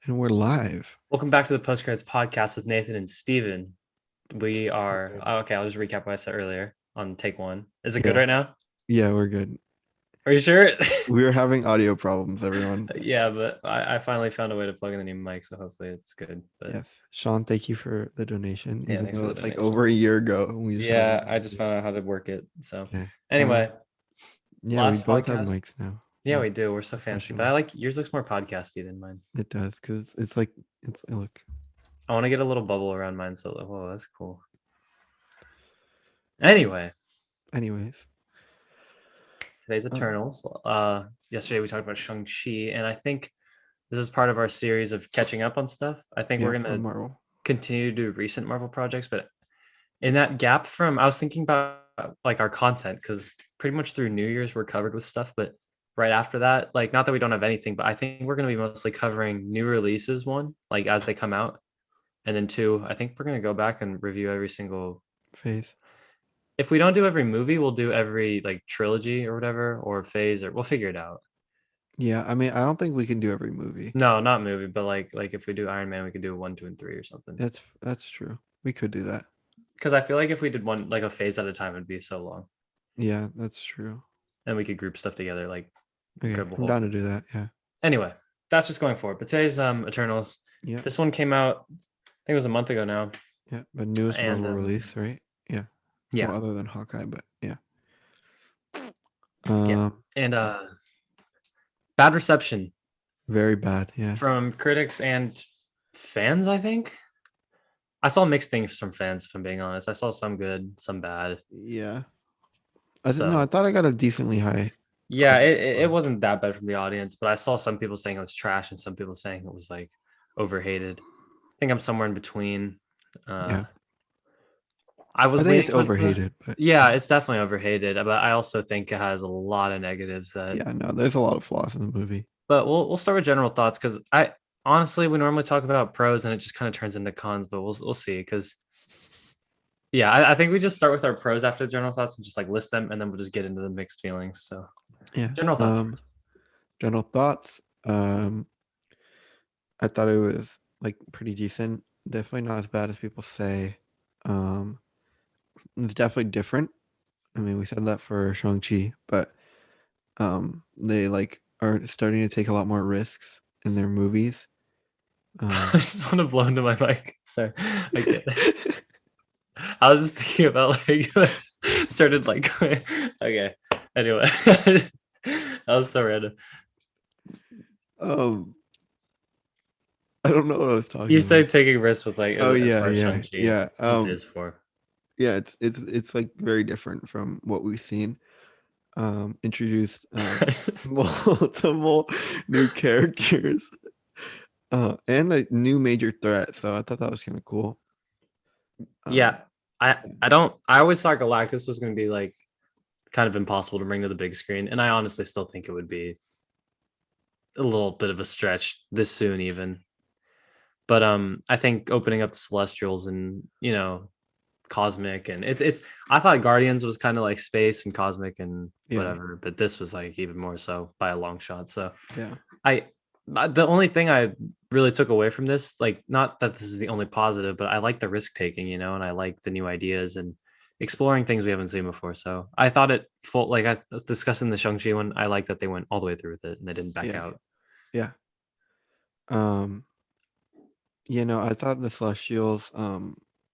And we're live. Welcome back to the Post Credits podcast with Nathan and Steven. We are Good. okay. I'll just recap what I said earlier on take one. Is it good Yeah. right now? Yeah, we're good. Are you sure? We were having audio problems, everyone. Yeah, but I finally found a way to plug in the new mic, so hopefully it's good. But Yes. Sean, thank you for the donation, yeah, even thanks for though the it's like donation. over a year ago and we just haven't Yeah, I used just it. found out how to work it. So Okay. anyway, Yeah, we last both have podcast. mics now. Yeah, Yeah. we do. We're so fancy, but I Professional. like yours looks more podcasty than mine. It does, because it's like look. I want to get a little bubble around mine, so whoa, that's cool. Anyway, Anyways. today's Uh, Eternals. Yesterday we talked about Shang-Chi, and I think this is part of our series of catching up on stuff. I think we're yeah, gonna on Marvel. continue to do recent Marvel projects, but in that gap from I was thinking about like our content because pretty much through New Year's we're covered with stuff, but right after that, like not that we don't have anything, but I think we're gonna be mostly covering new releases, one, like as they come out, and then two, I think we're gonna go back and review every single. Phase. If we don't do every movie, we'll do every like trilogy or whatever, or phase, or we'll figure it out. Yeah, I mean, I don't think we can do every movie. No, not movie, but like if we do Iron Man, we could do 1, 2, and 3 or something. That's true. We could do that. Because I feel like if we did one like a phase at a time, it'd be so long, Yeah, that's true. and we could group stuff together like Okay, Incredible I'm down Hulk. to do that. Yeah. Anyway, that's just going forward. But today's Eternals. Yeah. This one came out, I think it was a month ago now, Yeah, but newest and Marvel release, right? Yeah. yeah, Well, other than Hawkeye, but yeah. yeah, Um, and bad reception very bad. Yeah. from critics and fans. I think I saw mixed things from fans. If I'm being honest, I saw some good, some bad. Yeah. I didn't know. I So thought I got a decently high yeah, audience it score. wasn't that bad from the audience, but I saw some people saying it was trash and some people saying it was like overhated. I think I'm somewhere in between. Uh, Yeah. I I was think leaning it's towards the overhated, but yeah, yeah. it's definitely overhated, but I also think it has a lot of negatives that. Yeah, no, there's a lot of flaws in the movie. But we'll start with general thoughts because I honestly we normally talk about pros and it just kind of turns into cons, but we'll see because yeah, I think we just start with our pros after general thoughts and just like list them and then we'll just get into the mixed feelings. So Yeah. general thoughts first. General thoughts. I thought it was like pretty decent. Definitely not as bad as people say. Um, it's definitely different. I mean, we said that for Shang-Chi, but they like are starting to take a lot more risks in their movies. I just want to blow into my mic. So I get it. I was just thinking about like I just started like okay. Anyway, that was so random. um, I don't know what I was talking You say about. taking risks with like Oh as yeah, far as yeah, Shang-Chi yeah. in phase four. Yeah. It's like very different from what we've seen. Introduced multiple new characters, and a new major threat. So I thought that was kind of cool. Yeah, Um, I don't I always thought Galactus was gonna be like kind of impossible to bring to the big screen, and I honestly still think it would be a little bit of a stretch this soon even. But I think opening up the Celestials and cosmic and it's I thought Guardians was kind of like space and cosmic and yeah, whatever, but this was like even more so by a long shot. So yeah, I the only thing I really took away from this, like not that this is the only positive, but I like the risk taking, and I like the new ideas and exploring things we haven't seen before. So I thought it full like I was discussing the Shang-Chi one, I like that they went all the way through with it and they didn't back yeah, out. yeah. Um, I thought the Celestials.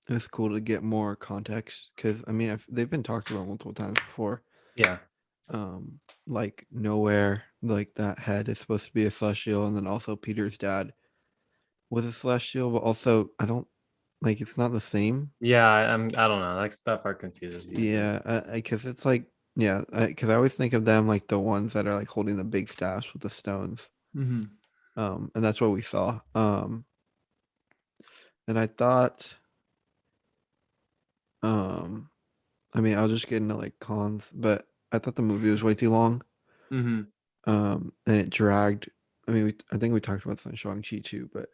It was cool to get more context because I mean they've been talked about multiple times before. Yeah. Like nowhere, like that head is supposed to be a Celestial, and then also Peter's dad was a Celestial, but also I don't like it's not the same. Yeah, I don't know. Like that part confuses me a bit. Yeah, because it's like yeah, because I always think of them like the ones that are like holding the big staffs with the stones. Mm-hmm. And that's what we saw. And I thought, um, I mean, I'll just get into like cons, but I thought the movie was way too long. Mm-hmm. And it dragged. I mean, I think we talked about this on Shang-Chi too, but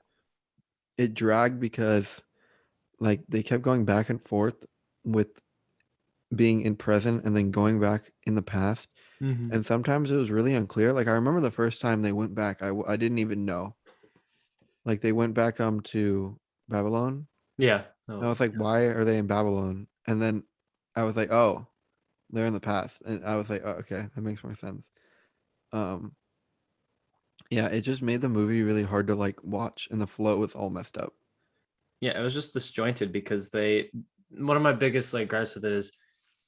it dragged because like they kept going back and forth with being in present and then going back in the past. Mm-hmm. And sometimes it was really unclear. Like I remember the first time they went back, I didn't even know. Like they went back to Babylon. Yeah. And I Oh, was like, why are they in Babylon? And then I was like, oh, they're in the past. And I was like, oh, okay, that makes more sense. Um, yeah, it just made the movie really hard to like watch, and the flow was all messed up. yeah. It was just disjointed because they. One of my biggest like gripes with it is,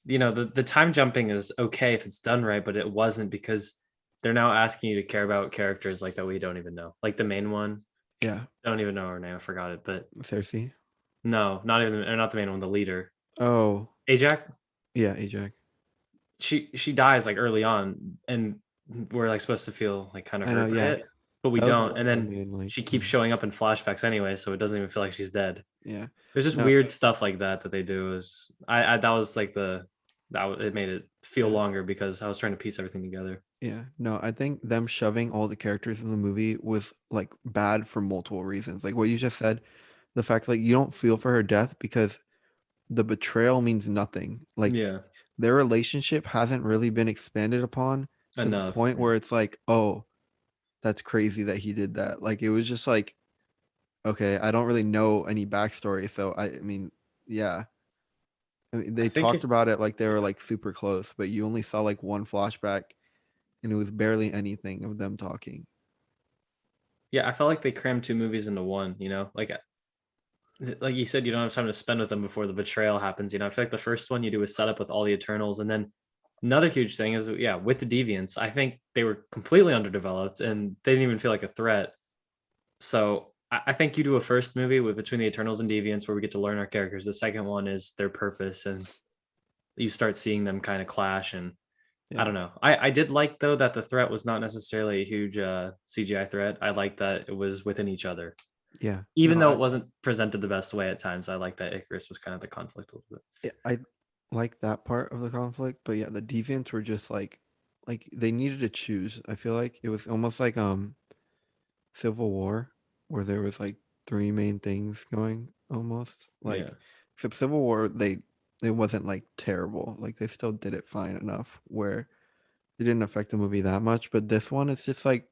the time jumping is okay if it's done right, but it wasn't because they're now asking you to care about characters like that we don't even know. Like the main one, Yeah, I don't even know her name. I forgot it, but Cersei. no, not even or not the main one, the leader, Oh, Ajax. yeah, Ajax. She dies like early on, and we're like supposed to feel like kind of I know. hurt by Yeah, it, but we that was don't. one And of the then main like. she keeps showing up in flashbacks anyway, so it doesn't even feel like she's dead. Yeah. There's just No. weird stuff like that they do. Is I that was like it made it feel Yeah. longer because I was trying to piece everything together. Yeah. No, I think them shoving all the characters in the movie was like bad for multiple reasons. Like what you just said, the fact like you don't feel for her death because the betrayal means nothing. Like Yeah, their relationship hasn't really been expanded upon to the enough. point Yeah. where it's like, oh, that's crazy that he did that. Like it was just like, okay, I don't really know any backstory, so I mean, yeah. I mean, I they think talked if about it like they were yeah like super close, but you only saw like one flashback, and it was barely anything of them talking. yeah I felt like they crammed two movies into one. Like you said, you don't have time to spend with them before the betrayal happens. I feel like the first one you do a setup with all the Eternals, and then another huge thing is, yeah, with the Deviants, I think they were completely underdeveloped and they didn't even feel like a threat. So I think you do a first movie with between the Eternals and Deviants where we get to learn our characters. The second one is their purpose, and you start seeing them kind of clash. And I Yeah, don't know. I did like though that the threat was not necessarily a huge CGI threat. I like that it was within each other yeah. even No, though it wasn't presented the best way at times. I like that Icarus was kind of the conflict a little bit. I like that part of the conflict, but yeah, the deviants were just like they needed to choose. I feel like it was almost like Civil War, where there was like three main things going almost. Yeah. Like except Civil War, it wasn't like terrible. Like they still did it fine enough where it didn't affect the movie that much. But this one, it's just like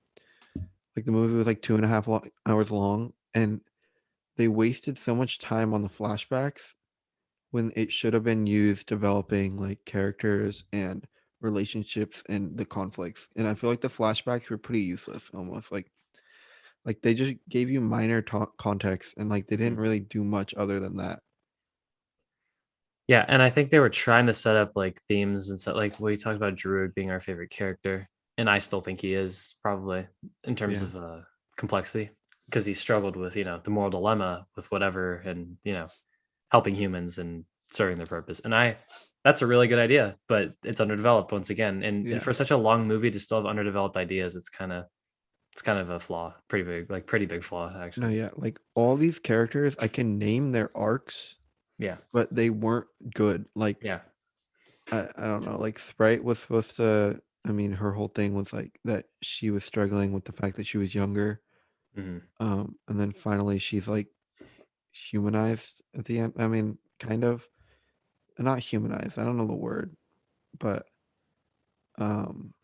the movie was like 2.5 hours long, and they wasted so much time on the flashbacks when it should have been used developing like characters and relationships and the conflicts. And I feel like the flashbacks were pretty useless almost. Like they just gave you minor context, and like they didn't Mhm. really do much other than that. Yeah, and I think they were trying to set up like themes and stuff. Like we talked about Druid being our favorite character, and I still think he is probably in terms Yeah. of complexity because he struggled with the moral dilemma with whatever, and helping humans and serving their purpose. And that's a really good idea, but it's underdeveloped once again. And Yeah. for such a long movie to still have underdeveloped ideas, it's kind of a flaw, pretty big flaw No, actually. So, yeah. Like all these characters, I can name their arcs, yeah, but they weren't good. Like yeah, I don't know. Like Sprite was supposed to. I mean, her whole thing was like that she was struggling with the fact that she was younger. mhm. And then finally she's like humanized at the end. I mean, kind of not humanized. I don't know the word, but um,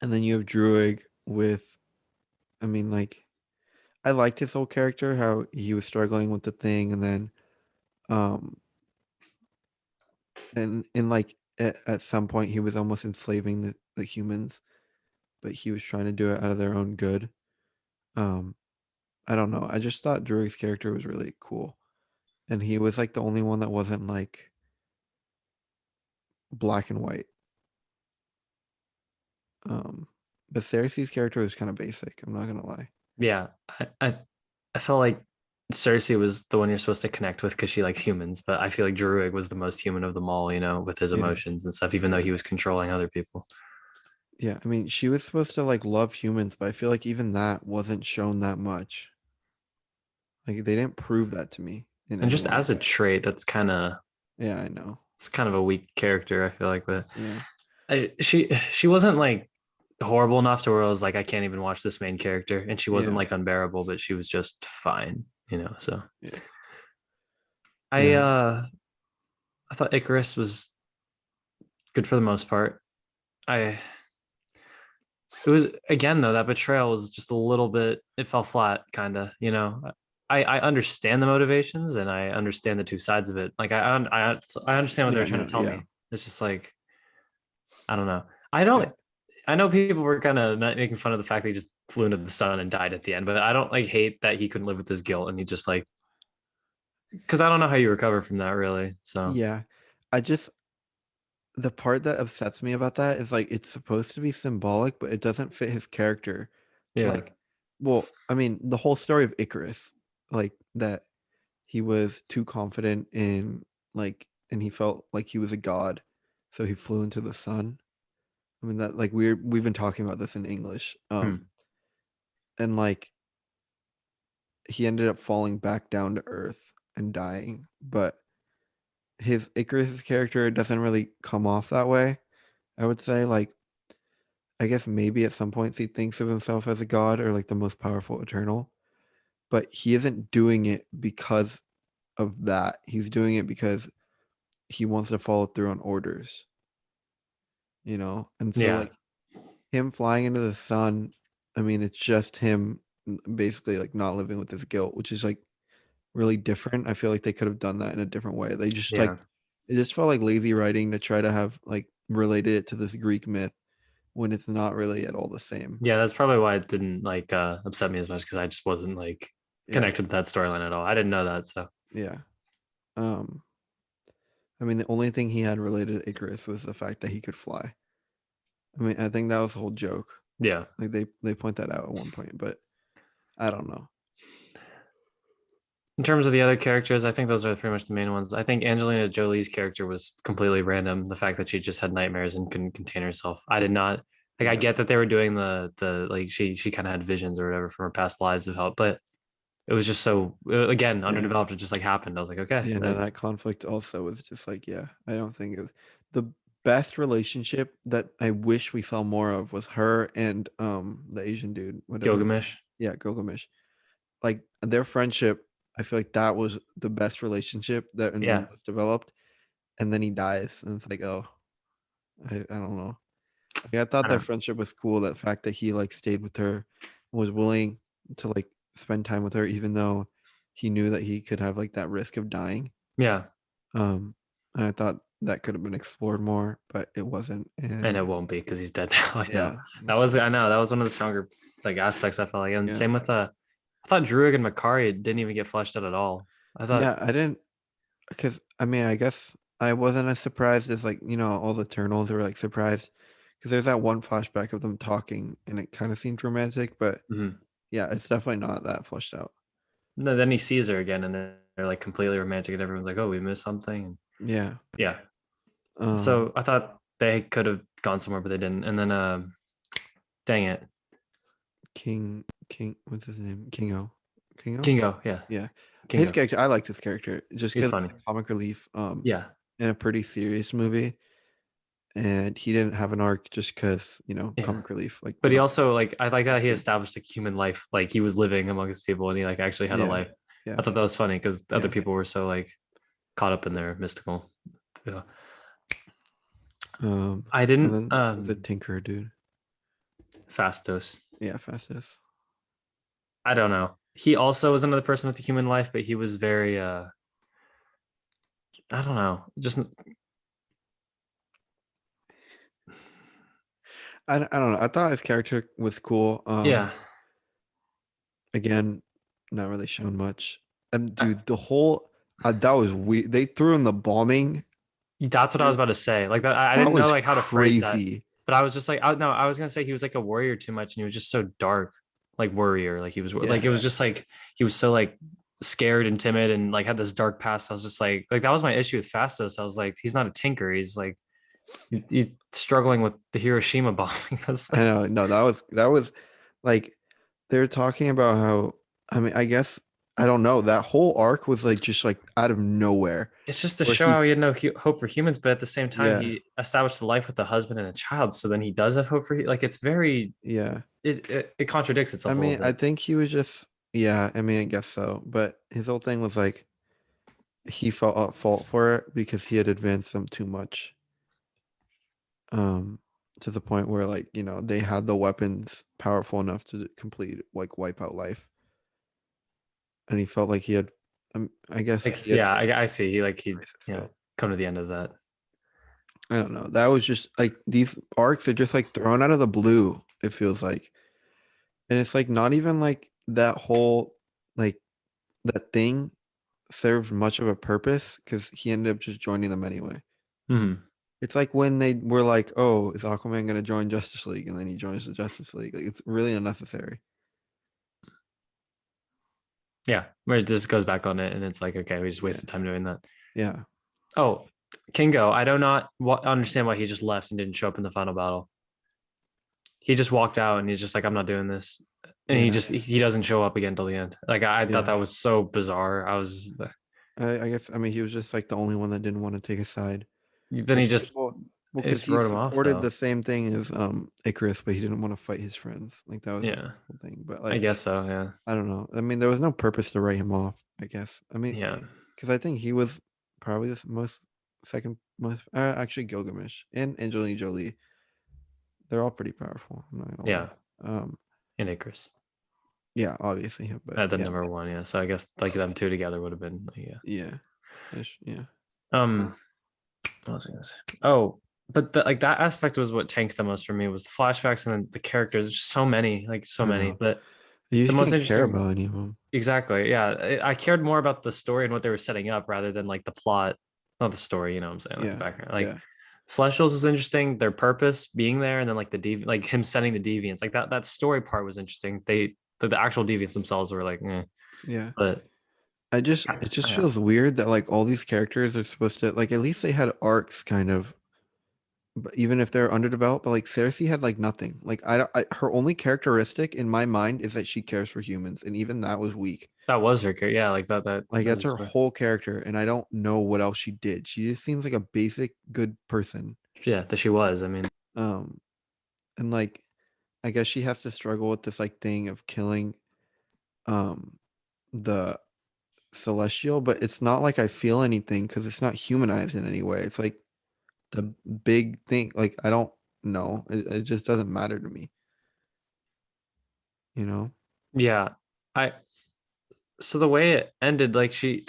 and then you have Druig with. I mean, like I liked his whole character, how he was struggling with the thing, and then um, and like at some point he was almost enslaving the humans, but he was trying to do it out of their own good. Um, I don't know. I just thought Druig's character was really cool, and he was like the only one that wasn't like black and white. Um, but Cersei's character was kind of basic. I'm not gonna lie. Yeah. I felt like Cersei was the one you're supposed to connect with because she likes humans, but I feel like Druig was the most human of them all, with his Yeah, emotions and stuff, even though yeah, he was controlling other people. yeah. I mean, she was supposed to like love humans, but I feel like even that wasn't shown that much. Like they didn't prove that to me in And any just way. as a trait, Yeah, I know. it's kind of a weak character, I feel like, but Yeah, she wasn't like horrible enough to where I was like, I can't even watch this main character. And she wasn't yeah, like unbearable, but she was just fine. So yeah, I yeah. uh I thought Icarus was good for the most part. I it was again though that betrayal was just a little bit. It fell flat, kind of. You know, I understand the motivations and I understand the two sides of it. Like I understand what they Yeah, were trying no, to tell yeah, me. It's just like I don't know. I yeah, don't. I know people were kind of making fun of the fact that he just flew into the sun and died at the end, but I don't like hate that he couldn't live with his guilt and he just like because I don't know how you recover from that really. So yeah. I just the part that upsets me about that is like it's supposed to be symbolic, but it doesn't fit his character. yeah, Like, well, I mean, the whole story of Icarus, like that he was too confident in like, and he felt like he was a god, so he flew into the sun. I mean that like we've been talking about this in English, hmm. and like he ended up falling back down to earth and dying, but his Icarus's character doesn't really come off that way. I would say like I guess maybe at some points he thinks of himself as a god or like the most powerful eternal, but he isn't doing it because of that. He's doing it because he wants to follow through on orders, you know? And so Yeah, like him flying into the sun, I mean, it's just him basically like not living with his guilt, which is like really different. I feel like they could have done that in a different way. They just yeah, like it just felt like lazy writing to try to have like related it to this Greek myth when it's not really at all the same. yeah. That's probably why it didn't like upset me as much because I just wasn't like Yeah. connected to that storyline at all. I didn't know that, so Yeah. Um I mean the only thing he had related to Icarus was the fact that he could fly. I mean, I think that was the whole joke. yeah. Like they point that out at one point, but I don't know. In terms of the other characters, I think those are pretty much the main ones. I think Angelina Jolie's character was completely random. The fact that she just had nightmares and couldn't contain herself. I did not like. I Yeah. get that they were doing the like she kind of had visions or whatever from her past lives of help, but it was just so again Yeah. underdeveloped. It just like happened. I was like, okay, Yeah, no, that conflict also was just like, yeah, I don't think it was the best relationship that I wish we saw more of was her and the Asian dude, whatever. Gilgamesh. Yeah, Gilgamesh. Like their friendship, I feel like that was the best relationship that and the Yeah, most developed. And then he dies, and it's like, oh, I don't know. Like, I thought I their don't. friendship was cool. That fact that he like stayed with her, was willing to like spend time with her, even though he knew that he could have like that risk of dying. Yeah, And I thought that could have been explored more, but it wasn't. and it And won't be because he's dead now. I know. yeah, That it's was just I know that was one of the stronger like aspects I felt like, and yeah, same with I thought Druid and Makari didn't even get fleshed out at all. I thought, yeah. I didn't because I mean, I guess I wasn't as surprised as like all the Eternals were like surprised because there's that one flashback of them talking, and it kind of seemed romantic, but mhm. yeah, it's definitely not that fleshed out. No, then he sees her again, and they're like completely romantic, and everyone's like, "Oh, we missed something." Yeah. Yeah. Um. So I thought they could have gone somewhere, but they didn't. And then, dang it, King, what's his name? Kingo. Kingo. Yeah, Yeah, his Kingo. character. I liked his character just He's because it's funny. like comic relief. Yeah, In a pretty serious movie, and he didn't have an arc just because yeah. comic relief. Like But he no, also like I like that it's he good. established a human life. Like he was living amongst people, and he like actually had a Yeah, life. I yeah, thought that was funny because other yeah. people were so like caught up in their mystical. Yeah. I And didn't. then the Tinker dude. Fastos. Yeah, Festus. I don't know. He also was another person with a human life, but he was very I don't know. Just I don't know. I thought his character was cool. yeah. Again, not really shown much. And I- dude, the whole that was weird. They threw in the bombing. That's what I was about to say. Like that, I That didn't know was like how to phrase that, crazy. but I was just like, I, no, I was gonna say he was like a warrior too much, and he was just so dark, like warrior. Like he was like Yeah, it was just like he was so like scared and timid and like had this dark past. I was just like that was my issue with Fastos. I was like, he's not a tinker. He's like he's struggling with the Hiroshima bombing. That's I like know. No, that was like they're talking about how I mean, I guess I don't know. That whole arc was like just like out of nowhere. it's just to Where show he how he had no hope for humans, but at the same time, yeah, he established a life with a husband and a child. So then he does have hope for like it's very yeah. it contradicts I itself a little mean, I bit. think he was just yeah, I mean, I guess so. But his whole thing was like he felt at fault for it because he had advanced them too much. Um to the point where like they had the weapons powerful enough to complete like wipe out life, and he felt like he had, I guess Like, he had yeah, failed. I see. He Race had failed. come to the end of that. I don't know. That was just like these arcs are just like thrown out of the blue. It feels like, and it's like not even like that whole like that thing served much of a purpose because he ended up just joining them anyway. Hmm. It's like when they were like, "Oh, is Aquaman gonna join Justice League?" and then he joins the Justice League. Like it's really unnecessary. Yeah, where it just goes back on it, and it's like, okay, we just Yeah, wasted time doing that. yeah, Oh, Kingo, I do not understand why he just left and didn't show up in the final battle. He just walked out and he's just like, I'm not doing this. And yeah, he doesn't show up again till the end. Like I thought yeah. that was so bizarre. I was I guess I mean he was just like the only one that didn't want to take a side, then he which just well, he because just he wrote him off supported though. the same thing as Icarus, but he didn't want to fight his friends. Like that was his Yeah, whole thing. But I like guess so. Yeah, I don't know. I mean, there was no purpose to write him off. I guess. I mean, yeah, because I think he was probably the most second most actually Gilgamesh and Angelina Jolie. They're all pretty powerful. I'm not gonna lie. yeah. Um, And Icarus yeah, obviously, but at the yeah, number one. Yeah, so I guess like them two together would have been like, yeah. yeah, yeah. Um, what was I gonna say? Oh, but like that aspect was what tanked the most for me was the flashbacks and then the characters. There's just so many, like so I many. know. But You the just most couldn't care interesting, about any of them. exactly, yeah. I cared more about the story and what they were setting up rather than like the plot, not the story. You know what I'm saying? Like the Yeah, background. Like yeah, Celestials was interesting, their purpose being there, and then like like him sending the deviants. Like that story part was interesting. The actual deviants themselves were like, yeah. but It just yeah, feels weird that like all these characters are supposed to like at least they had arcs kind of, but even if they're underdeveloped. But like Cersei had like nothing. Like her only characteristic in my mind is that she cares for humans, and even that was weak. that was her. Yeah, like Like that that's is her where, whole character, and I don't know what else she did. She just seems like a basic good person. yeah, that she was. I mean, Um, and like I guess she has to struggle with this like thing of killing um the celestial, but it's not like I feel anything because it's not humanized in any way. It's like the big thing. Like I don't know. It just doesn't matter to me, you know? yeah. I so the way it ended, like she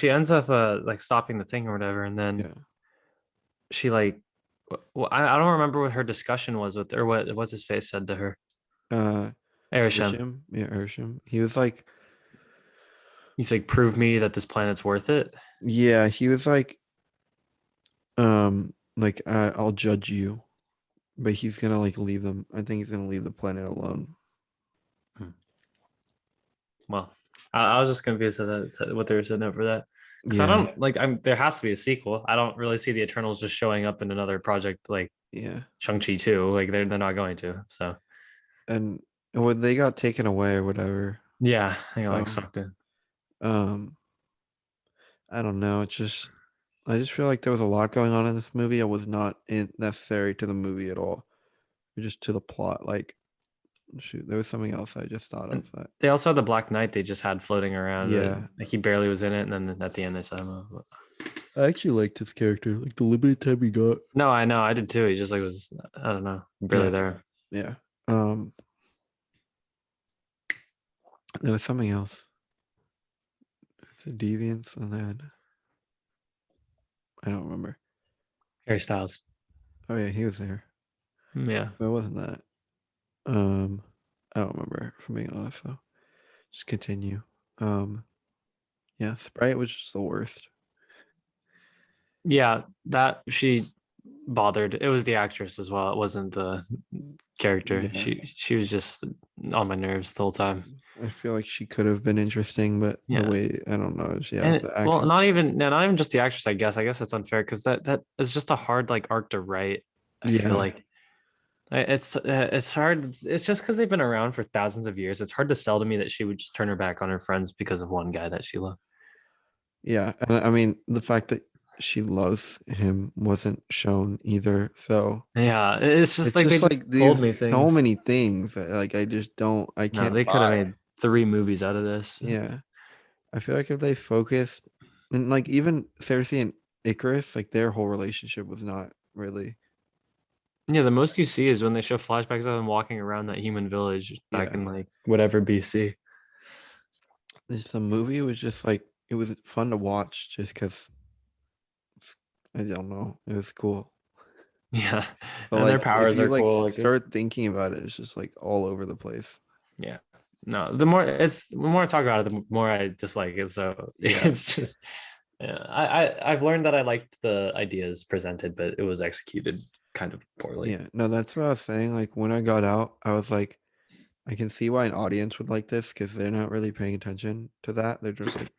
ends up like stopping the thing or whatever, and then Yeah. she like well, I don't remember what her discussion was with or what's his face said to her. Uh Erisham. Ersham. Yeah, Ersham. He was like, He's like, prove me that this planet's worth it. yeah, he was like I'll judge you, but he's gonna like leave them. I think he's gonna leave the planet alone. Hmm. Well, I was just confused at that what they were setting up for that because I Yeah. don't like. I'm there has to be a sequel. I don't really see the Eternals just showing up in another project like Yeah. Shang-Chi 2. Like they're not going to. So And when they got taken away or whatever. yeah, I got like So sucked in. um I don't know. I just feel like there was a lot going on in this movie. It was not necessary to the movie at all. Just to the plot. Like, shoot, there was something else I just thought of And that. they also had the Black Knight they just had floating around. Yeah, Like he barely was in it, and then at the end they set him up. I actually liked his character. Like the limited time he got. No, I know, I did too. He just like was I don't know, barely Yeah, there. yeah. Um, there was something else. The deviants, and then I don't remember. Harry Styles. Oh yeah, he was there, Yeah. but it wasn't that. Um, I don't remember. If I'm being honest, though. Just continue. Um, yeah, Sprite was just the worst. Yeah, that she bothered. It was the actress as well. It wasn't the character. Yeah, She was just on my nerves the whole time. I feel like she could have been interesting, but the Yeah. way I don't know. Yeah, And the well, acting. not even just the actress, I guess. I guess that's unfair because that is just a hard like arc to write. I feel Yeah, like it's hard. It's just because they've been around for thousands of years. It's hard to sell to me that she would just turn her back on her friends because of one guy that she loved. yeah, and I mean the fact that she loves him wasn't shown either. So Yeah, it's just it's like they just just like told these me so things. many things that like I just don't I No, can't they could have buy. made 3 movies out of this. Yeah, I feel like if they focused and like even Cersei and Icarus, like their whole relationship was not really. Yeah, the most you see is when they show flashbacks of them walking around that human village back Yeah, in like whatever BC. the movie was just like it was fun to watch just because I don't know, it was cool. Yeah, But and their like if powers you are like cool. Like it's start thinking about it, it's just like all over the place. yeah. No, the more I talk about it, the more I dislike it. So Yeah, it's just yeah. I've learned that I liked the ideas presented, but it was executed kind of poorly. yeah. No, that's what I was saying. Like when I got out, I was like, I can see why an audience would like this because they're not really paying attention to that. They're just like,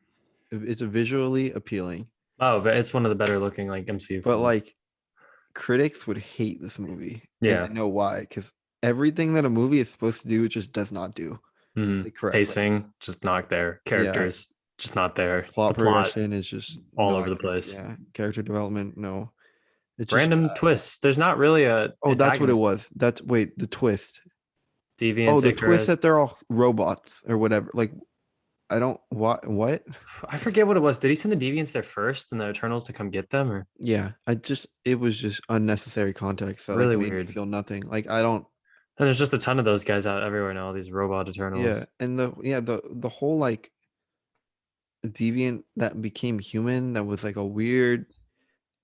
it's a visually appealing, Oh, but it's one of the better looking like MCU but films. like critics would hate this movie, and I Yeah. know why. Because everything that a movie is supposed to do, it just does not do like correctly. Pacing just not there. Yeah, Characters just not there. The plot plot progression is just all over not the good. place. Yeah, character development, no. It's just Random twists. There's not really a oh, that's what it antagonist. was. That's wait, the twist. Oh, Deviants, the twist Icarus. that they're all robots or whatever. Like I don't what? I forget what it was. Did he send the Deviants there first and the Eternals to come get them, or Yeah, I just it was just unnecessary context that like really made me weird? feel nothing. Like I don't And there's just a ton of those guys out everywhere now. These robot yeah, Eternals. and the whole like deviant that became human that was like a weird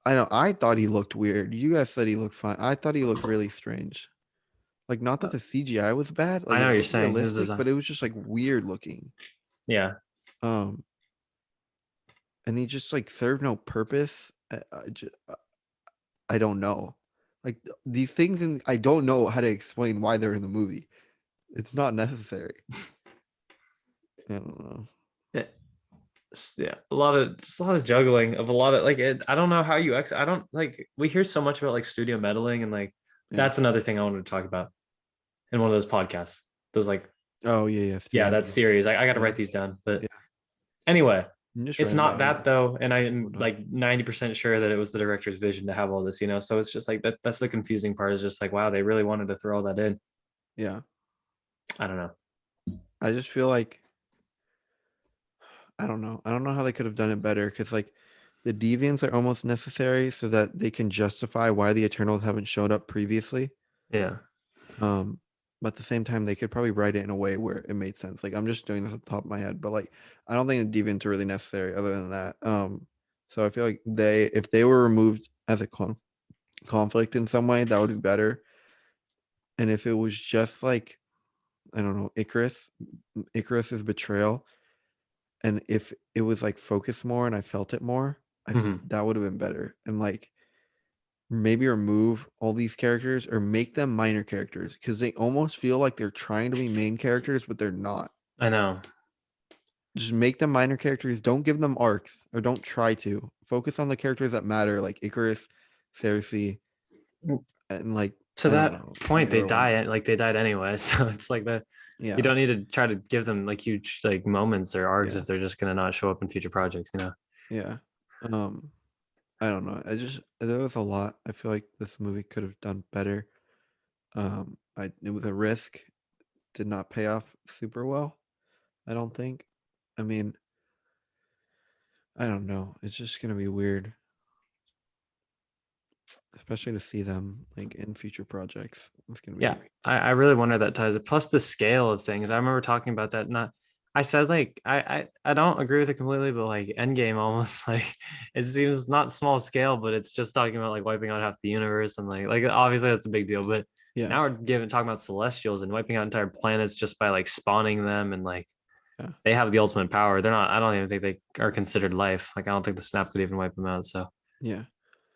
I thought he looked weird. You guys said he looked fine. I thought he looked really strange. Like not that the CGI was bad, like I it know what you're looked saying. This is realistic, but it was just like weird looking. yeah. Um and he just like served no purpose. I don't know. Like these things and I don't know how to explain why they're in the movie. It's not necessary. I don't know. Yeah. Yeah, a lot of juggling of a lot of like I don't know how you I don't like we hear so much about like studio meddling and like Yeah. that's another thing I wanted to talk about in one of those podcasts. Those like Oh yeah, yeah. yeah, Studio that's metal. serious. I got to Yeah. write these down. But Yeah. anyway, I'm just it's writing not down that though, and I'm whatnot. like 90% sure that it was the director's vision to have all this, you know. So it's just like that's the confusing part is just like wow, they really wanted to throw all that in. Yeah. I don't know. I just feel like I don't know. I don't know how they could have done it better because like the deviants are almost necessary so that they can justify why the Eternals haven't showed up previously. Yeah. Um, but at the same time, they could probably write it in a way where it made sense. Like I'm just doing this at the top of my head, but like I don't think the deviants are really necessary other than that. So I feel like if they were removed as a conflict in some way, that would be better. And if it was just like I don't know, Icarus's betrayal, and if it was like focused more and I felt it more, Hmm. that would have been better. And like maybe remove all these characters or make them minor characters because they almost feel like they're trying to be main characters, but they're not. I know. Just make them minor characters. Don't give them arcs or don't try to. Focus on the characters that matter, like Icarus, Cersei, and like To I don't that know the point, they other one. die like they died anyway. So it's like that you Yeah, don't need to try to give them like huge like moments or arcs yeah, if they're just gonna not show up in future projects, you know. yeah. Um, I don't know. I just there was a lot. I feel like this movie could have done better. It was a risk. Did not pay off super well. I don't think. I mean, I don't know. It's just gonna be weird, especially to see them like in future projects. It's gonna be Yeah, weird. I really wonder that ties it. Plus the scale of things. I remember talking about that. Not, I said like I don't agree with it completely, but like Endgame almost like it seems not small scale, but it's just talking about like wiping out half the universe and like obviously that's a big deal. But Yeah, now we're giving talking about celestials and wiping out entire planets just by like spawning them and like yeah, they have the ultimate power. They're not. I don't even think they are considered life. Like I don't think the snap could even wipe them out. So yeah,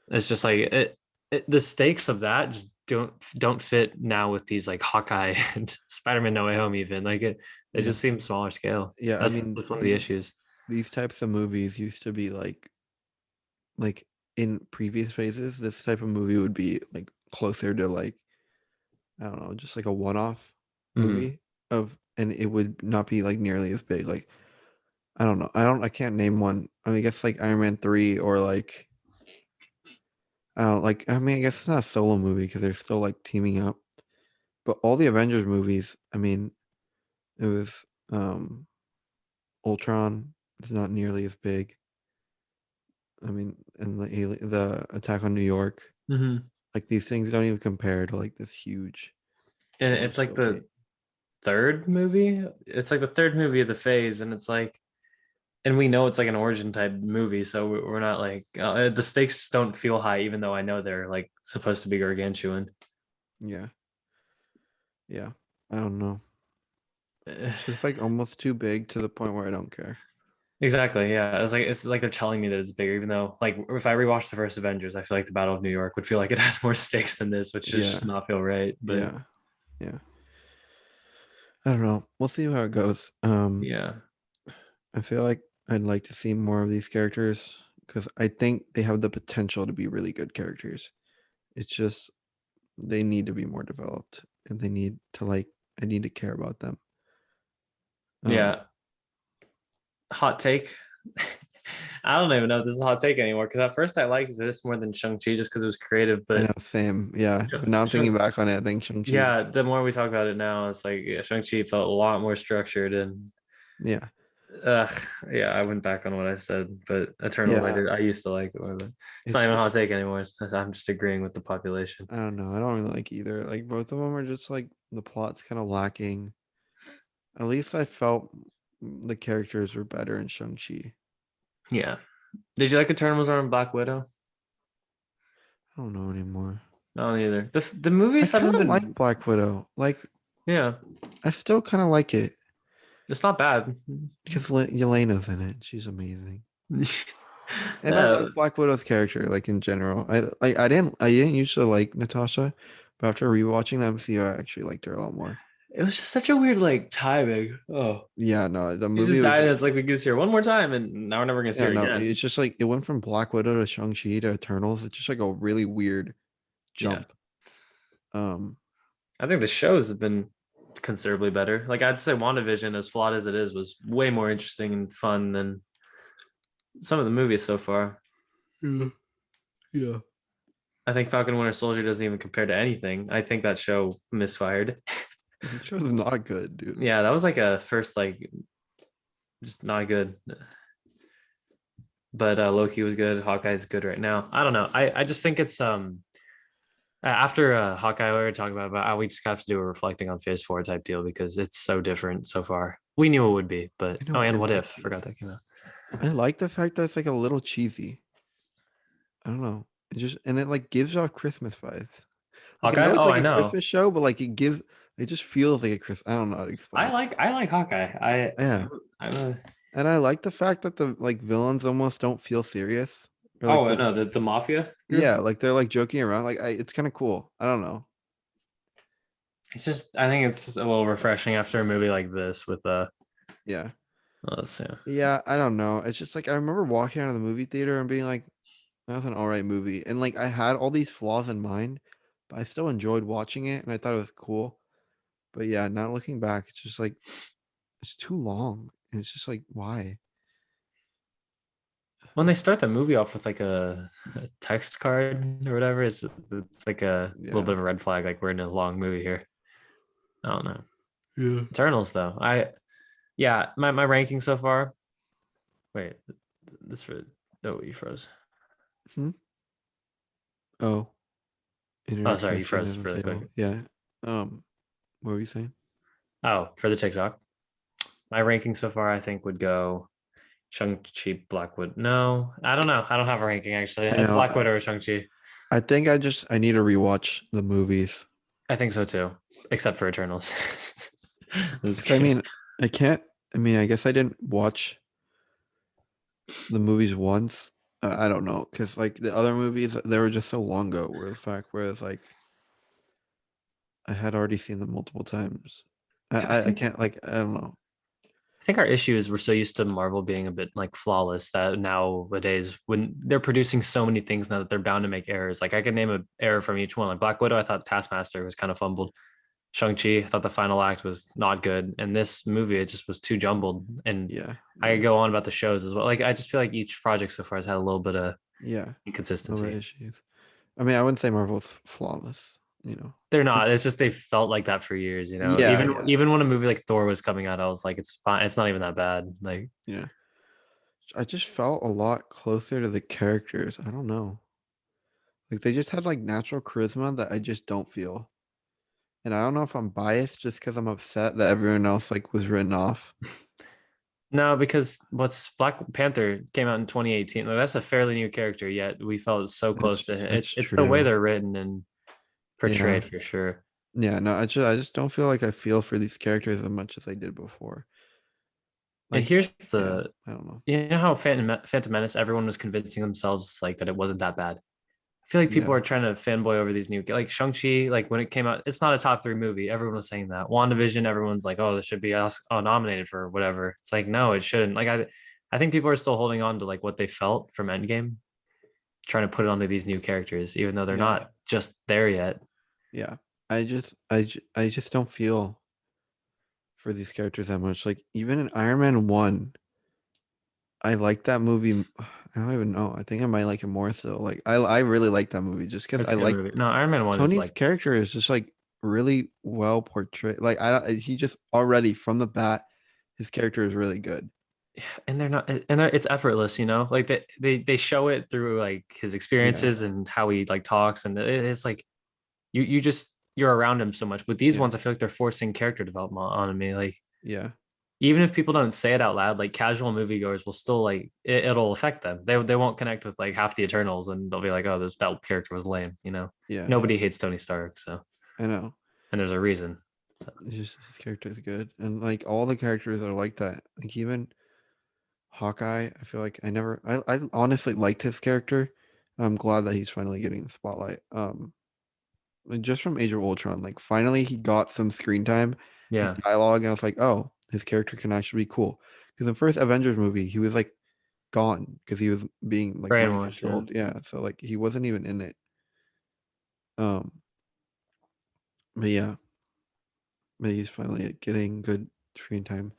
it's just like the stakes of that just don't fit now with these like Hawkeye and Spider-Man No Way Home even like it yeah, just seems smaller scale. yeah. I mean, That's one of the issues. these types of movies used to be like in previous phases. This type of movie would be like closer to like I don't know, just like a one-off Hmm. movie and it would not be like nearly as big. Like I don't know. I can't name one. I mean, I guess like Iron Man 3 or like I don't like I mean, I guess it's not a solo movie because they're still like teaming up. But all the Avengers movies, I mean, it was Ultron is not nearly as big. I mean, and the Attack on New York. Hmm. Like these things don't even compare to like this huge And source it's like story. the third movie. It's like the third movie of the phase, and it's like, and we know it's like an origin type movie, so we're not like the stakes just don't feel high, even though I know they're like supposed to be gargantuan. Yeah, yeah. I don't know. Eh, It's just like almost too big to the point where I don't care. Exactly, yeah. It's like they're telling me that it's bigger, even though like if I rewatch the first Avengers, I feel like the Battle of New York would feel like it has more stakes than this, which is Yeah, just not feel right. But yeah, yeah. I don't know. We'll see how it goes. yeah, I feel like I'd like to see more of these characters because I think they have the potential to be really good characters. It's just they need to be more developed and they need to like I need to care about them. Um, yeah. Hot take. I don't even know if this is a hot take anymore because at first I liked this more than Shang-Chi just because it was creative, I but know, same, yeah. But now I'm thinking back on it. I think Shang-Chi, yeah, the more we talk about it now, it's like yeah, Shang-Chi felt a lot more structured and yeah, uh yeah, I went back on what I said, but Eternals yeah. I used to like it more, but it's not It's even a hot just take anymore. I'm just agreeing with the population. I don't know. I don't really like either. Like both of them are just like the plot's kind of lacking. At least I felt the characters were better in Shang-Chi. Yeah. Did you like Eternals or Black Widow? I don't know anymore. No, neither. The I movies kind haven't of like been. Black Widow. Like Yeah, I still kind of like it it's not bad. because Yelena's in it. She's amazing. And I uh, like Black Widow's character, like in general. I didn't used to like Natasha, but after rewatching the MCU, I actually liked her a lot more. it was just such a weird like timing. Oh, Yeah, no, the she just movie was died, and just it's like we get to see her one more time, and now we're never gonna see yeah, her no, again. it's just like it went from Black Widow to Shang-Chi to Eternals. It's just like a really weird Yeah, jump. Um, I think the shows have been considerably better. Like I'd say, WandaVision, as flawed as it is, was way more interesting and fun than some of the movies so far. yeah, yeah. I think Falcon and Winter Soldier doesn't even compare to anything. I think that show misfired. The show's not good, dude. Yeah, that was like a first like just not good. But Loki was good. Hawkeye's good right now. I don't know. I just think it's after Hawkeye, we were talking about we just have to do a reflecting on Phase Four type deal because it's so different so far. We knew it would be, but I know oh, I and what if? like it. Forgot that came out. I like the fact that it's like a little cheesy. I don't know. It just and it like gives off Christmas vibes. Like I Hawkeye? know it's Oh, like I a know. Christmas show, but like it just feels like a Chris. I don't know how to explain it. I like Hawkeye. Yeah, I'm a and I like the fact that the like villains almost don't feel serious. Or like oh no the mafia group. yeah, like they're like joking around. It's kind of cool. I don't know. It's just I think it's a little refreshing after a movie like this with Yeah, yeah. yeah. I don't know. It's just like I remember walking out of the movie theater and being like, that was an all right movie, and like I had all these flaws in mind, but I still enjoyed watching it, and I thought it was cool. But yeah, not looking back, it's just like it's too long. And it's just like why? When they start the movie off with like a text card or whatever, it's like a little Yeah. bit of a red flag. Like we're in a long movie here. I don't know. Yeah. Eternals though. I yeah, my ranking so far. Wait, this for no, you froze. Hmm? Oh, Oh, internet sorry, you connection froze is really quick. unstable. Yeah. What were you saying? Oh, for the TikTok, my ranking so far, I think would go Shang-Chi, Blackwood. No, I don't know. I don't have a ranking actually. I It's know. Blackwood or Shang-Chi. I think I need to rewatch the movies. I think so too, except for Eternals. Because I mean, I can't. I mean, I guess I didn't watch the movies once. I don't know, because like the other movies, they were just so long ago. Where the fact, whereas like I had already seen them multiple times. I I think can't like I don't know. I think our issue is we're so used to Marvel being a bit like flawless that nowadays when they're producing so many things now that they're bound to make errors. Like I could name an error from each one. Like Black Widow, I thought Taskmaster was kind of fumbled. Shang-Chi, I thought the final act was not good. And this movie, it just was too jumbled. And Yeah, I yeah, could go on about the shows as well. Like I just feel like each project so far has had a little bit of yeah. Other inconsistency. issues. I mean, I wouldn't say Marvel's flawless. You know, They're because not. It's just they felt like that for years, you know. yeah, Even when a movie like Thor was coming out, I was like, it's fine. It's not even that bad. Like yeah. I just felt a lot closer to the characters. I don't know. Like they just had like natural charisma that I just don't feel. And I don't know if I'm biased just because I'm upset that everyone else like was written off. No, because what's Black Panther came out in 2018. Like, that's a fairly new character, yet we felt so close to him. That's It's the way true. they're written and Yeah. portrayed for sure. Yeah, no, I just don't feel like I feel for these characters as much as I did before. And Like, here's yeah, the, I don't know. you know how Phantom Menace, everyone was convincing themselves like that it wasn't that bad. I feel like people Yeah, are trying to fanboy over these new, like Shang-Chi, like when it came out, it's not a top three movie. Everyone was saying that. WandaVision, everyone's like, oh, this should be nominated for whatever. It's like, no, it shouldn't. I think people are still holding on to like what they felt from Endgame, trying to put it onto these new characters, even though they're yeah, not just there yet. yeah. I just don't feel for these characters that much. Like even in Iron Man 1, I like that movie. I don't even know. I think I might like it more so. Like I really like that movie just because It's I a good like movie. No, Iron Man 1 is Tony's like, character is just like really well portrayed. Like I don't he just already from the bat, his character is really good. and they're not, and it's effortless, you know, like they show it through like his Yeah, experiences and how he like talks. And it's like, you're around him so much. With these yeah, ones, I feel like they're forcing character development on me. Like, yeah, even if people don't say it out loud, like casual moviegoers will still like it'll affect them. They won't connect with like half the Eternals, and they'll be like, "Oh, that character was lame." You know, yeah. nobody hates Tony Stark, so, I know. and there's a reason. So, It's just his character is good, and like all the characters are like that. Like even Hawkeye, I feel like I honestly liked his character. And I'm glad that he's finally getting the spotlight. Like, just from Age of Ultron, like finally he got some screen time and yeah, dialogue, and I was like, oh, his character can actually be cool. Because in the first Avengers movie, he was like gone because he was being like mind brainwash. Yeah, controlled. Yeah, so like he wasn't even in it. Um, but yeah, but he's finally getting good screen time.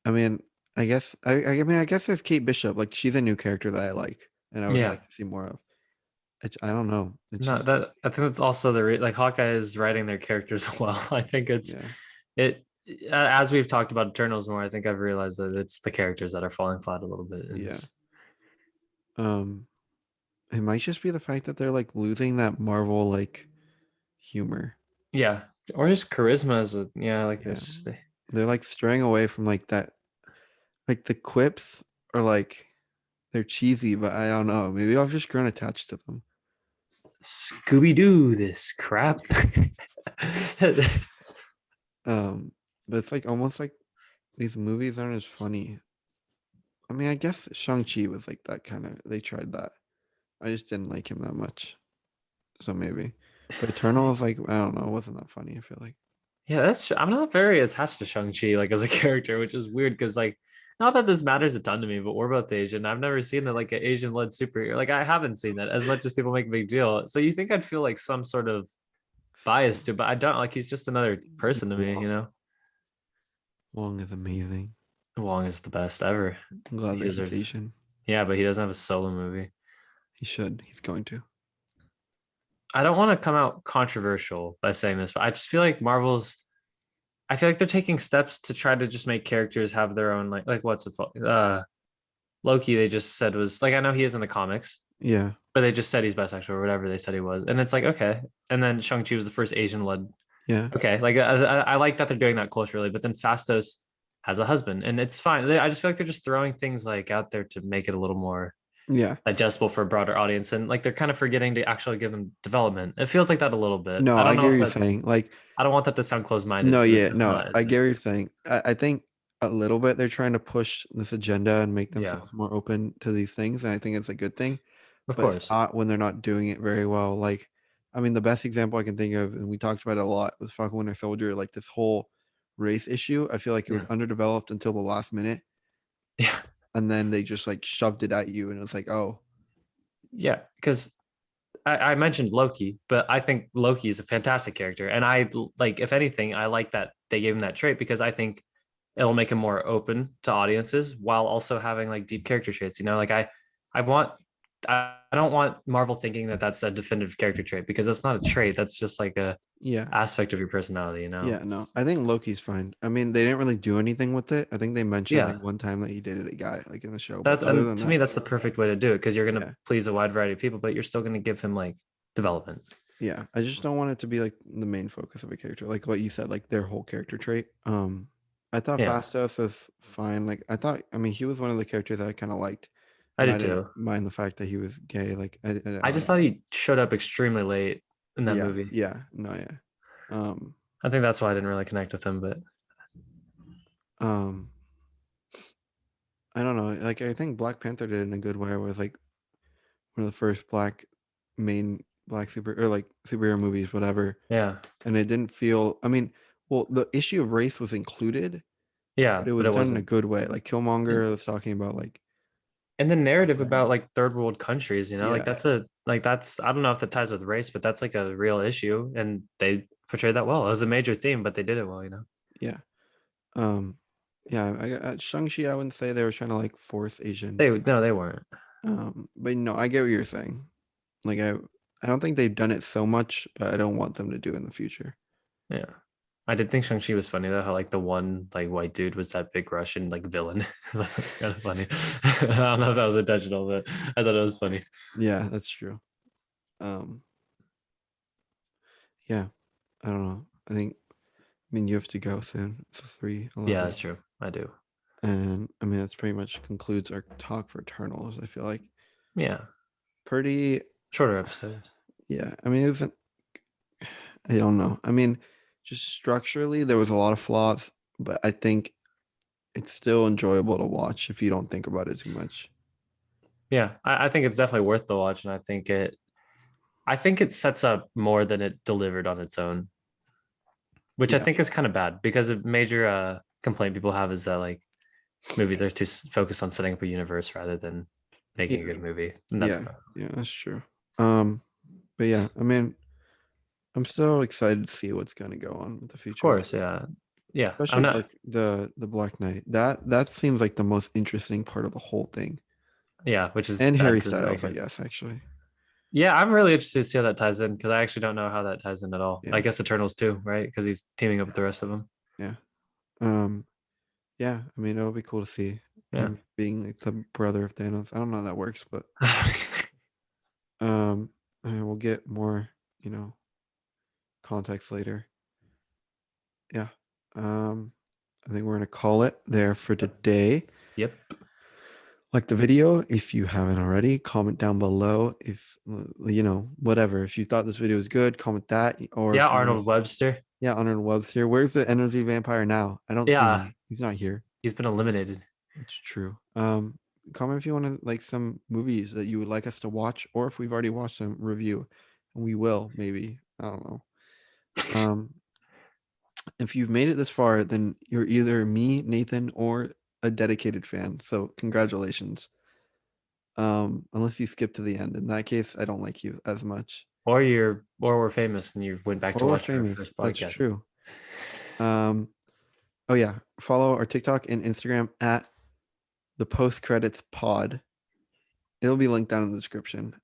I mean, I guess there's Kate Bishop. Like she's a new character that I like, and I would yeah. like to see more of. I don't know. It's No, just that I think that's also like Hawkeye is writing their characters well. I think yeah, it as we've talked about Eternals more. I think I've realized that it's the characters that are falling flat a little bit in yeah. this. Um, it might just be the fact that they're like losing that Marvel like humor. Yeah, or just charisma as a, yeah, like Yeah, this. they're like straying away from like that. Like the quips are like they're cheesy, but I don't know. Maybe I've just grown attached to them. Scooby Doo this crap. Um, but it's like almost like these movies aren't as funny. I mean, I guess Shang-Chi was like that kind of. They tried that. I just didn't like him that much. So maybe. But Eternal is like, I don't know, it wasn't that funny, I feel like. Yeah, I'm not very attached to Shang-Chi like as a character, which is weird because like, not that this matters a ton to me, but we're both Asian. I've never seen it like an Asian-led superhero. Like, I haven't seen it as much as people make a big deal. So you think I'd feel like some sort of bias to, but I don't. Like, he's just another person to me, you Wong. know? Wong is amazing. Wong is the best ever. I'm glad He that he's deserves. Asian. Yeah, but he doesn't have a solo movie. He should. He's going to. I don't want to come out controversial by saying this, but I just feel like I feel like they're taking steps to try to just make characters have their own, like what's it called? Loki, they just said was like, I know he is in the comics, Yeah. but they just said he's bisexual or whatever they said he was. And it's like, okay. And then Shang-Chi was the first Asian led. Yeah. Okay. Like, I like that they're doing that culturally, but then Fastos has a husband and it's fine. I just feel like they're just throwing things like out there to make it a little more Yeah. digestible for a broader audience. And like, they're kind of forgetting to actually give them development. It feels like that a little bit. No, I I don't get know what if you're that's, saying. Like, I don't want that to sound closed minded no, because yeah, it's no, not. I get what you're saying. I think a little bit they're trying to push this agenda and make Yeah, themselves more open to these things, and I think it's a good thing. of But it's course. not when they're not doing it very well. Like, I mean, the best example I can think of, and we talked about it a lot, was Falcon Winter Soldier. Like this whole race issue, I feel like it was Yeah. underdeveloped until the last minute, Yeah. and then they just like shoved it at you, and it was like, oh, Yeah. Because I mentioned Loki, but I think Loki is a fantastic character. And I like, if anything, I like that they gave him that trait because I think it'll make him more open to audiences while also having like deep character traits. You know, like I want I don't want Marvel thinking that that's a definitive character trait because that's not a trait. That's just like a Yeah. aspect of your personality, Yeah, no. I think Loki's fine. I mean, they didn't really do anything with it. I think they mentioned like Yeah. one time that he dated a guy like in the show, but That's other and than to me that, that's the perfect way to do it because you're gonna yeah. please a wide variety of people, but you're still gonna give him like development. Yeah. I just don't want it to be like the main focus of a character. Like what you said, like their whole character trait. I thought Yeah, Fastos was fine. Like I thought, I mean, he was one of the characters that I kind of liked, I and did I didn't too. mind the fact that he was gay. Like I I don't just know. thought he showed up extremely late in that Yeah, movie. yeah, no, yeah. Um, I think that's why I didn't really connect with him, but um, I don't know. Like I think Black Panther did it in a good way. Where it was like one of the first main black super or like superhero movies, whatever. yeah, And it didn't feel. I mean, well, the issue of race was included, but yeah, it but was it done in a wasn't. good way. Like And, Killmonger was talking about like and the narrative suffering. about like third world countries, like Yeah, that's I don't know if that ties with race, but that's like a real issue, and they portrayed that well. It was a major theme, but they did it well. yeah. Um, yeah. At Shang-Chi, I wouldn't say they were trying to like force Asian. They no, they weren't. But no, I get what you're saying. Like I don't think they've done it so much, but I don't want them to do it in the future. Yeah. I did think Shang-Chi was funny though, how like the one like white dude was that big Russian like villain. That's kind of funny. I don't know if that was intentional, but I thought it was funny. Yeah, that's true. Um, yeah, I don't know. I mean, you have to go soon. It's Yeah, that's 3:11, true. I do. and I mean that's pretty much concludes our talk for Eternals. I feel like Yeah. pretty. Shorter episode. Yeah, I mean it wasn't. I don't know. I mean, just structurally there was a lot of flaws, but I think it's still enjoyable to watch if you don't think about it too much. Yeah. I think it's definitely worth the watch, and I think it sets up more than it delivered on its own, which I Yeah, think is kind of bad because a major complaint people have is that like movies are too focused on setting up a universe rather than making a yeah, good movie. And that's yeah, what yeah. That's true. Um, but yeah, I mean, I'm still excited to see what's going to go on with the of future of course, Marvel. yeah. Yeah. I'm Especially not the Black Knight. That seems like the most interesting part of the whole thing. yeah, which is And bad Harry because I Styles, like I it. guess, actually. Yeah, I'm really interested to see how that ties in because I actually don't know how that ties in at all. I Yeah. guess Eternals too, right? Because he's teaming up with the rest of them. Yeah. Um, yeah, I mean it'll be cool to see Yeah. him being like the brother of Thanos. I don't know how that works, but um and we'll get more, you know, context later. Yeah. Um I think we're gonna call it there for today. Yep. Like the video if you haven't already. Comment down below if whatever. If you thought this video was good, comment that. Or Yeah, if you want Arnold to, Webster. yeah, Arnold Webster. Where's the energy vampire now? I don't see Yeah, him. He's not here. he's been eliminated. It's true. Comment if you want to like some movies that you would like us to watch, or if we've already watched them, review, and we will maybe. I don't know. Um, if you've made it this far, then you're either me, Nathan, or a dedicated fan. So congratulations. Unless you skip to the end. In that case, I don't like you as much. Or we're famous and you went back to Or we're watch our famous. first That's podcast. true. Um, oh yeah, follow our TikTok and Instagram at the post credits pod. It'll be linked down in the description.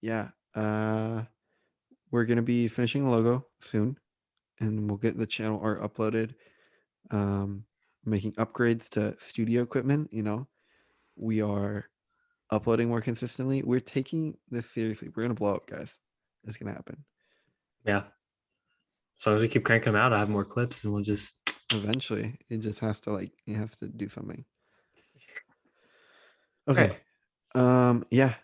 Yeah. We're gonna be finishing the logo soon, and we'll get the channel art uploaded. Um, Making upgrades to studio equipment. We are uploading more consistently. We're taking this seriously. We're gonna blow up, guys. It's gonna happen Yeah. As long as we keep cranking them out, I have more clips and we'll just eventually. It just has to it has to do something. all Okay. right. Yeah.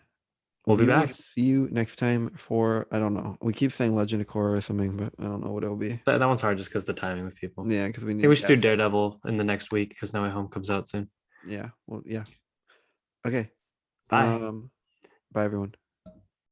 We'll be We will back. see you next time for I don't know. We keep saying Legend of Korra or something, but I don't know what it'll be. That one's hard just because the timing with people. Yeah, because we Hey, need we should do guests. Daredevil in the next week because No Way Home comes out soon. Yeah. Well, yeah. Okay. Bye. Um, Bye everyone.